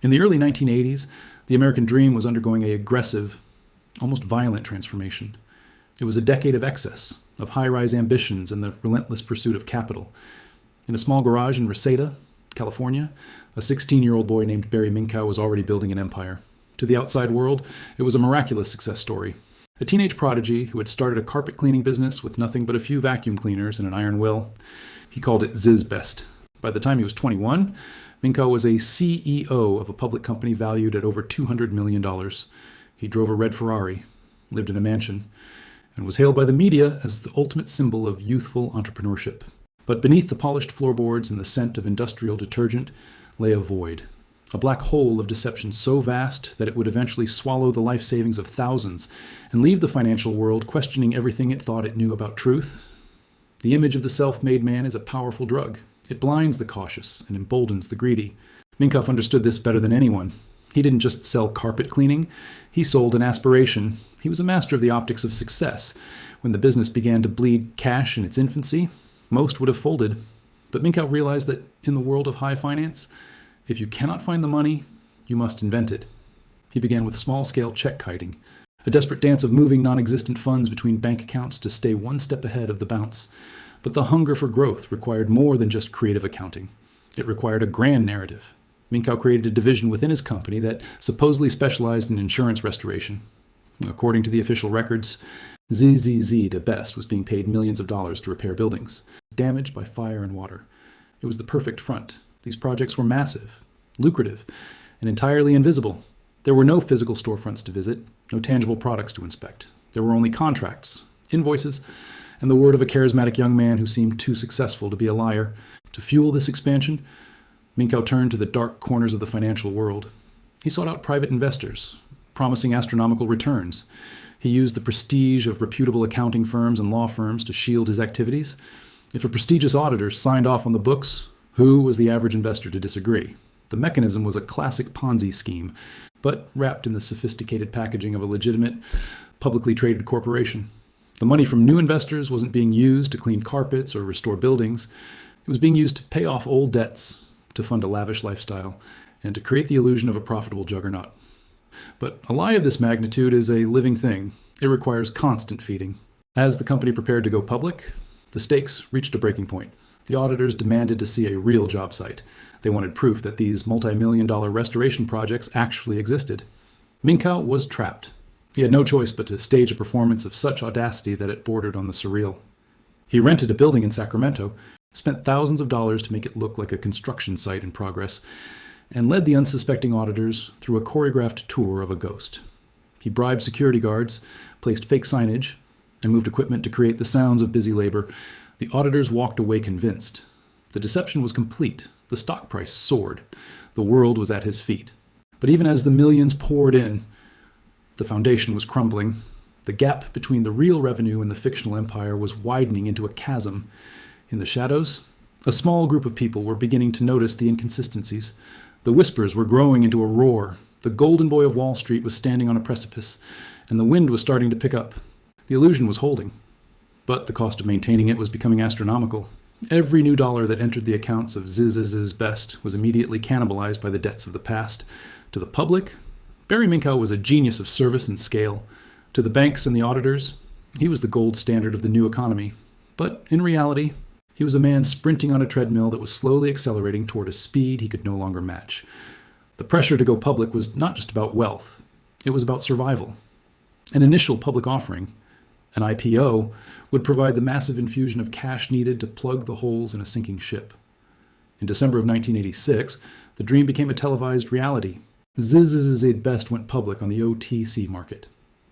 In the early 1980s, the American dream was undergoing an aggressive, almost violent transformation. It was a decade of excess, of high-rise ambitions and the relentless pursuit of capital. In a small garage in Reseda, California, a 16-year-old boy named Barry Minkow was already building an empire. To the outside world, it was a miraculous success story. A teenage prodigy who had started a carpet cleaning business with nothing but a few vacuum cleaners and an iron will. He called it ZZZZ. By the time he was 21, Minkow was a CEO of a public company valued at over $200 million. He drove a red Ferrari, lived in a mansion, and was hailed by the media as the ultimate symbol of youthful entrepreneurship. But beneath the polished floorboards and the scent of industrial detergent lay a void, a black hole of deception so vast that it would eventually swallow the life savings of thousands and leave the financial world questioning everything it thought it knew about truth. The image of the self-made man is a powerful drug. It blinds the cautious and emboldens the greedy. Minkow understood this better than anyone. He didn't just sell carpet cleaning. He sold an aspiration. He was a master of the optics of success. When the business began to bleed cash in its infancy, most would have folded. But Minkow realized that in the world of high finance, if you cannot find the money, you must invent it. He began with small-scale check kiting, a desperate dance of moving non-existent funds between bank accounts to stay one step ahead of the bounce. But the hunger for growth required more than just creative accounting. It required a grand narrative. Minkow created a division within his company that supposedly specialized in insurance restoration. According to the official records, ZZZZ at best was being paid millions of dollars to repair buildings damaged by fire and water. It was the perfect front. These projects were massive, lucrative, and entirely invisible. There were no physical storefronts to visit, no tangible products to inspect. There were only contracts, invoices, and the word of a charismatic young man who seemed too successful to be a liar. To fuel this expansion, Minkow turned to the dark corners of the financial world. He sought out private investors, promising astronomical returns. He used the prestige of reputable accounting firms and law firms to shield his activities. If a prestigious auditor signed off on the books, who was the average investor to disagree? The mechanism was a classic Ponzi scheme, but wrapped in the sophisticated packaging of a legitimate, publicly traded corporation. The money from new investors wasn't being used to clean carpets or restore buildings. It was being used to pay off old debts, to fund a lavish lifestyle, and to create the illusion of a profitable juggernaut. But a lie of this magnitude is a living thing. It requires constant feeding. As the company prepared to go public, the stakes reached a breaking point. The auditors demanded to see a real job site. They wanted proof that these multi-million-dollar restoration projects actually existed. Minkow was trapped. He had no choice but to stage a performance of such audacity that it bordered on the surreal. He rented a building in Sacramento, spent thousands of dollars to make it look like a construction site in progress, and led the unsuspecting auditors through a choreographed tour of a ghost. He bribed security guards, placed fake signage, and moved equipment to create the sounds of busy labor. The auditors walked away convinced. The deception was complete. The stock price soared. The world was at his feet. But even as the millions poured in, the foundation was crumbling. The gap between the real revenue and the fictional empire was widening into a chasm. In the shadows, a small group of people were beginning to notice the inconsistencies. The whispers were growing into a roar. The golden boy of Wall Street was standing on a precipice, and the wind was starting to pick up. The illusion was holding, but the cost of maintaining it was becoming astronomical. Every new dollar that entered the accounts of ZZZ's best was immediately cannibalized by the debts of the past. To the public, Barry Minkow was a genius of service and scale. To the banks and the auditors, he was the gold standard of the new economy. But in reality, he was a man sprinting on a treadmill that was slowly accelerating toward a speed he could no longer match. The pressure to go public was not just about wealth. It was about survival. An initial public offering, an IPO, would provide the massive infusion of cash needed to plug the holes in a sinking ship. In December of 1986, the dream became a televised reality. ZZZZ at best went public on the OTC market.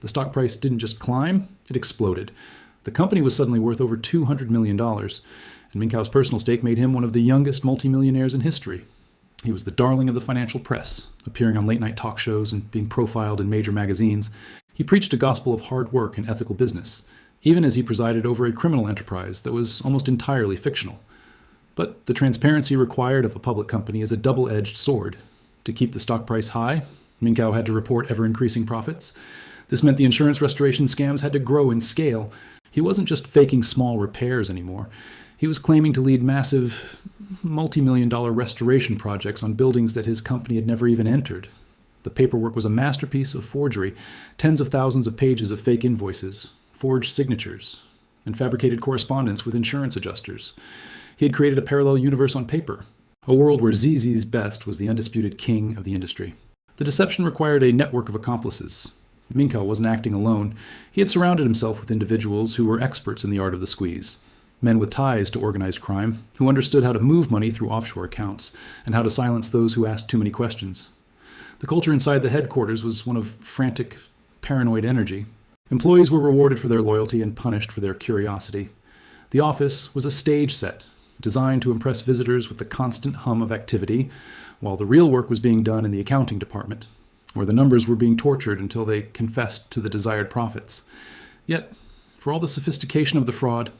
The stock price didn't just climb, it exploded. The company was suddenly worth over $200 million, and Minkow's personal stake made him one of the youngest multimillionaires in history. He was the darling of the financial press, appearing on late-night talk shows and being profiled in major magazines. He preached a gospel of hard work and ethical business, even as he presided over a criminal enterprise that was almost entirely fictional. But the transparency required of a public company is a double-edged sword. To keep the stock price high, Minkow had to report ever-increasing profits. This meant the insurance restoration scams had to grow in scale. He wasn't just faking small repairs anymore. He was claiming to lead massive, multi-million-dollar restoration projects on buildings that his company had never even entered. The paperwork was a masterpiece of forgery, tens of thousands of pages of fake invoices, forged signatures, and fabricated correspondence with insurance adjusters. He had created a parallel universe on paper, a world where ZZZZ was the undisputed king of the industry. The deception required a network of accomplices. Minkow wasn't acting alone. He had surrounded himself with individuals who were experts in the art of the squeeze. Men with ties to organized crime, who understood how to move money through offshore accounts, and how to silence those who asked too many questions. The culture inside the headquarters was one of frantic, paranoid energy. Employees were rewarded for their loyalty and punished for their curiosity. The office was a stage set, designed to impress visitors with the constant hum of activity, while the real work was being done in the accounting department, where the numbers were being tortured until they confessed to the desired profits. Yet, for all the sophistication of the fraud,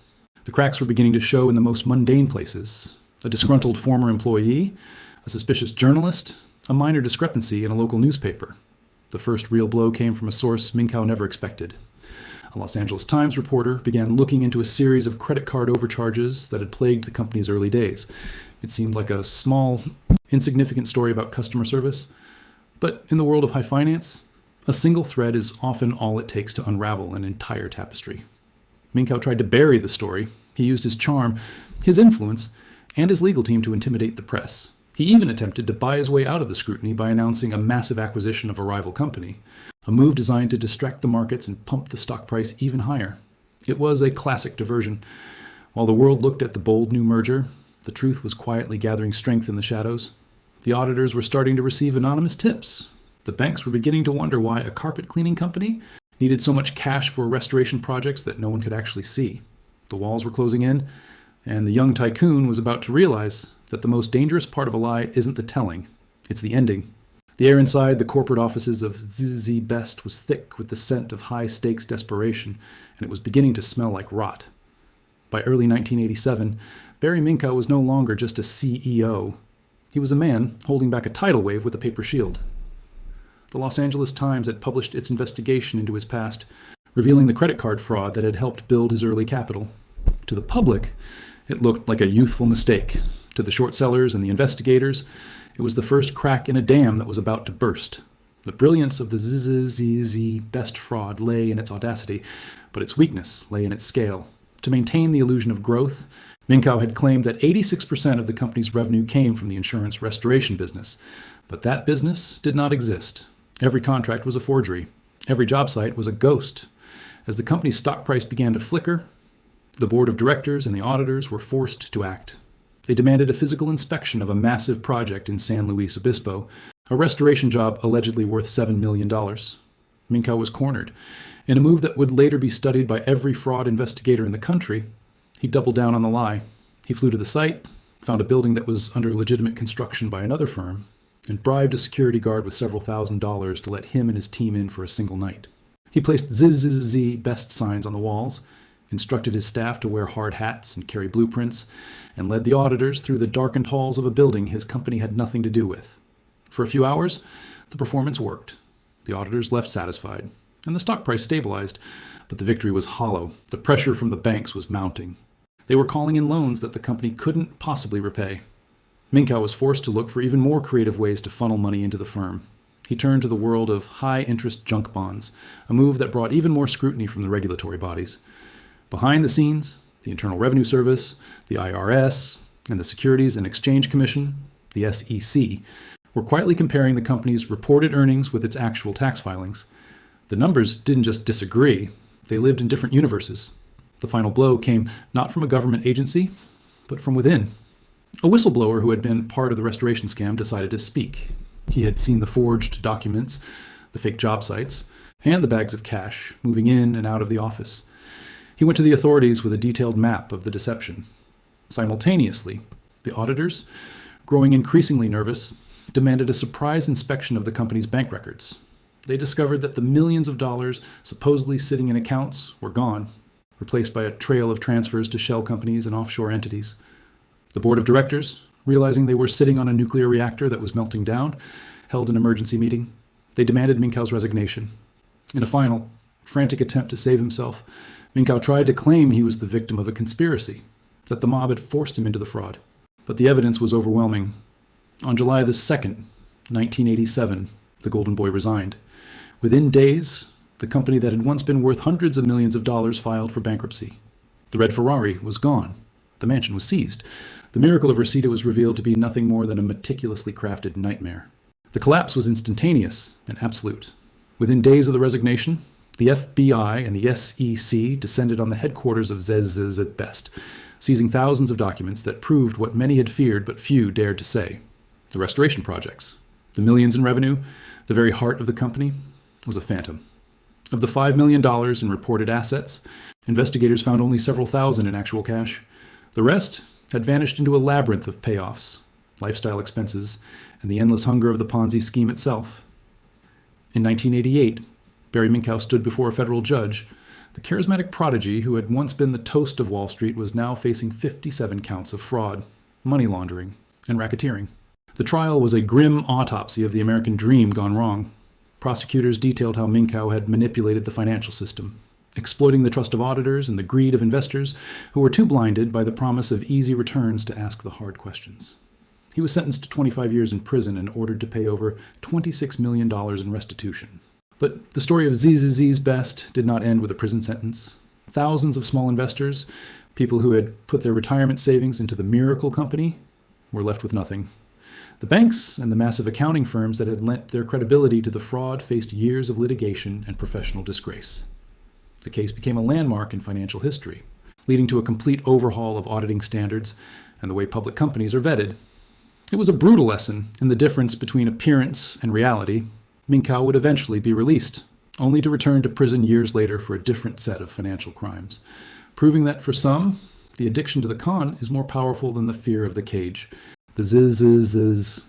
the cracks were beginning to show in the most mundane places. A disgruntled former employee, a suspicious journalist, a minor discrepancy in a local newspaper. The first real blow came from a source Minkow never expected. A Los Angeles Times reporter began looking into a series of credit card overcharges that had plagued the company's early days. It seemed like a small, insignificant story about customer service, but in the world of high finance, a single thread is often all it takes to unravel an entire tapestry. Minkow tried to bury the story. He used his charm, his influence, and his legal team to intimidate the press. He even attempted to buy his way out of the scrutiny by announcing a massive acquisition of a rival company, a move designed to distract the markets and pump the stock price even higher. It was a classic diversion. While the world looked at the bold new merger, the truth was quietly gathering strength in the shadows. The auditors were starting to receive anonymous tips. The banks were beginning to wonder why a carpet cleaning company needed so much cash for restoration projects that no one could actually see. The walls were closing in, and the young tycoon was about to realize that the most dangerous part of a lie isn't the telling, it's the ending. The air inside the corporate offices of ZZZZ was thick with the scent of high-stakes desperation, and it was beginning to smell like rot. By early 1987, Barry Minkow was no longer just a CEO. He was a man holding back a tidal wave with a paper shield. The Los Angeles Times had published its investigation into his past, revealing the credit card fraud that had helped build his early capital. To the public, it looked like a youthful mistake. To the short sellers and the investigators, it was the first crack in a dam that was about to burst. The brilliance of the ZZZZ best fraud lay in its audacity, but its weakness lay in its scale. To maintain the illusion of growth, Minkow had claimed that 86% of the company's revenue came from the insurance restoration business, but that business did not exist. Every contract was a forgery. Every job site was a ghost. As the company's stock price began to flicker, the board of directors and the auditors were forced to act. They demanded a physical inspection of a massive project in San Luis Obispo, a restoration job allegedly worth $7 million. Minkow was cornered. In a move that would later be studied by every fraud investigator in the country, he doubled down on the lie. He flew to the site, found a building that was under legitimate construction by another firm, and bribed a security guard with several $1,000s to let him and his team in for a single night. He placed ZZZZ best signs on the walls, instructed his staff to wear hard hats and carry blueprints, and led the auditors through the darkened halls of a building his company had nothing to do with. For a few hours, the performance worked. The auditors left satisfied, and the stock price stabilized, but the victory was hollow. The pressure from the banks was mounting. They were calling in loans that the company couldn't possibly repay. Minkow was forced to look for even more creative ways to funnel money into the firm. He turned to the world of high-interest junk bonds, a move that brought even more scrutiny from the regulatory bodies. Behind the scenes, the Internal Revenue Service, the IRS, and the Securities and Exchange Commission, the SEC, were quietly comparing the company's reported earnings with its actual tax filings. The numbers didn't just disagree, they lived in different universes. The final blow came not from a government agency, but from within. A whistleblower who had been part of the restoration scam decided to speak. He had seen the forged documents, the fake job sites, and the bags of cash moving in and out of the office. He went to the authorities with a detailed map of the deception. Simultaneously, the auditors, growing increasingly nervous, demanded a surprise inspection of the company's bank records. They discovered that the millions of dollars supposedly sitting in accounts were gone, replaced by a trail of transfers to shell companies and offshore entities. The board of directors, realizing they were sitting on a nuclear reactor that was melting down, held an emergency meeting. They demanded Minkow's resignation. In a final, frantic attempt to save himself, Minkow tried to claim he was the victim of a conspiracy. that the mob had forced him into the fraud. But the evidence was overwhelming. On July the 2nd, 1987, the Golden Boy resigned. Within days, the company that had once been worth hundreds of millions of dollars filed for bankruptcy. The red Ferrari was gone. The mansion was seized. The miracle of Reseda was revealed to be nothing more than a meticulously crafted nightmare. The collapse was instantaneous and absolute. Within days of the resignation, the FBI and the SEC descended on the headquarters of ZZZZ at best, seizing thousands of documents that proved what many had feared but few dared to say. The restoration projects, the millions in revenue, the very heart of the company, was a phantom. Of the $5 million in reported assets, investigators found only several thousand in actual cash. The rest had vanished into a labyrinth of payoffs, lifestyle expenses, and the endless hunger of the Ponzi scheme itself. In 1988, Barry Minkow stood before a federal judge. The charismatic prodigy who had once been the toast of Wall Street was now facing 57 counts of fraud, money laundering, and racketeering. The trial was a grim autopsy of the American dream gone wrong. Prosecutors detailed how Minkow had manipulated the financial system, exploiting the trust of auditors and the greed of investors who were too blinded by the promise of easy returns to ask the hard questions. He was sentenced to 25 years in prison and ordered to pay over $26 million in restitution. But the story of ZZZ's best did not end with a prison sentence. Thousands of small investors, people who had put their retirement savings into the miracle company, were left with nothing. The banks and the massive accounting firms that had lent their credibility to the fraud faced years of litigation and professional disgrace. The case became a landmark in financial history, leading to a complete overhaul of auditing standards and the way public companies are vetted. It was a brutal lesson in the difference between appearance and reality. Minkow would eventually be released, only to return to prison years later for a different set of financial crimes, proving that for some, the addiction to the con is more powerful than the fear of the cage. The ZZZZ.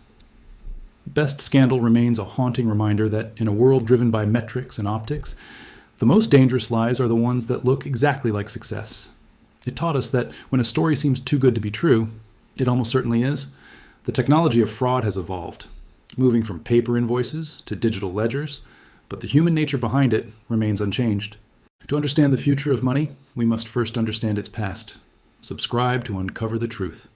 Best scandal remains a haunting reminder that in a world driven by metrics and optics, the most dangerous lies are the ones that look exactly like success. It taught us that when a story seems too good to be true, it almost certainly is. The technology of fraud has evolved, moving from paper invoices to digital ledgers, but the human nature behind it remains unchanged. To understand the future of money, we must first understand its past. Subscribe to uncover the truth.